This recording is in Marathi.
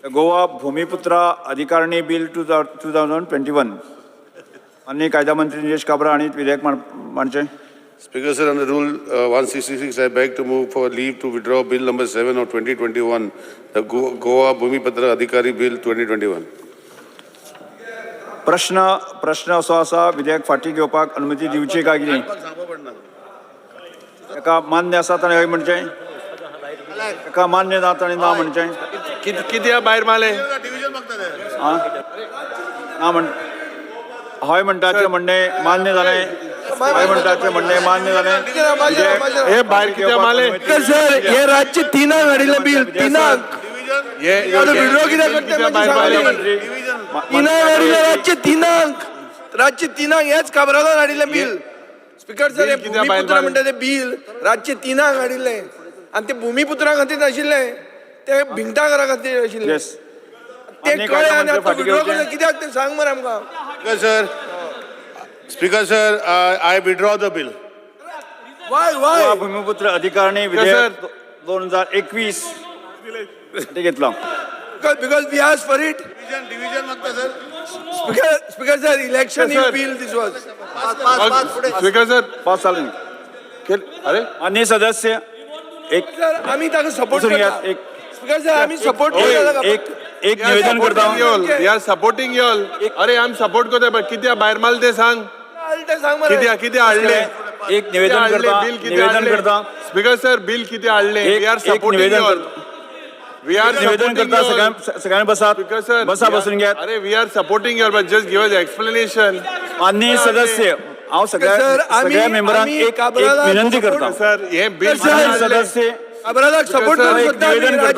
गोवा भूमिपुत्रा अधिकारणी बिल 2021 माननीय कायदा मंत्री निलेश काब्रा आणि विधेयक मांडचे. Speaker sir, under Rule 166, I beg to move for leave to withdraw Bill number 7 of 2021, the Goa Bhumipatra Adhikari Bill 2021. प्रश्न असो आसा विधेयक फाटी घेवपाक अनुमती दिवची काय की एका मान्य आसा ताणें हय म्हणचें, एका मान्य ना ताणें ना म्हणचें. किती भायर मारले ना म्हण हय म्हणटाचें म्हणणें मान्य जालें, हय म्हणटाचें म्हणणें मान्य जालें. हे भायर किती मारले सर हे राज्य तिनाक हाडिल्लें बिल तिनाक विड्रॉ कित्याक करता तिनाक हाडिल्लें राज्य तिनाक हेच काब्रालान हाडिल्लें बिल. स्पीकर सर हे भूमिपुत्रा म्हणटा तें बिल राज्य तिनाक हाडिल्लें आनी ते भूमिपुत्रा खातीर नाशिल्लें, ते भिंगटागरा खातीर आशिल्लें. ते कळ्ळें आनी आतां विड्रॉ करता कित्याक तें सांग मरे आमकां. Speaker sir, I withdraw the bill. Goa भूमिपुत्र अधिकारणी विधेयक 2021 घेतला. Because we asked for it. Division मागता sir. Speaker sir, election in bill this was. Speaker sir pass झालं. अरे माननीय सदस्य एक सर आम्ही ताका सपोर्ट बसून घ्या. करता. एक स्पीकर सर आम्ही सपोर्ट करता. एक निवेदन करता. We are supporting you all. अरे आम्ही सपोर्ट करतोय पण किती भायर मारले ते सांग. ते सांग मरे. किती हाडले एक निवेदन करता. बिल किती निवेदन हाडले करता. स्पीकर सर बिल किती हाडले. वी आर एक सपोर्टिंग निवेदन यू ऑल. वी आर निवेदन करता. सगळ्यांनी बसा. स्पीकर सर बसा बसून घ्या. अरे we are supporting you but just give us explanation. माननीय सदस्य हांव सगळ्या मेंबरांक एक विनंती करता. सर हे बिल माननीय सदस्य काब्रालाक सपोर्ट एक करूंक सोदता निवेदन आमी. करता.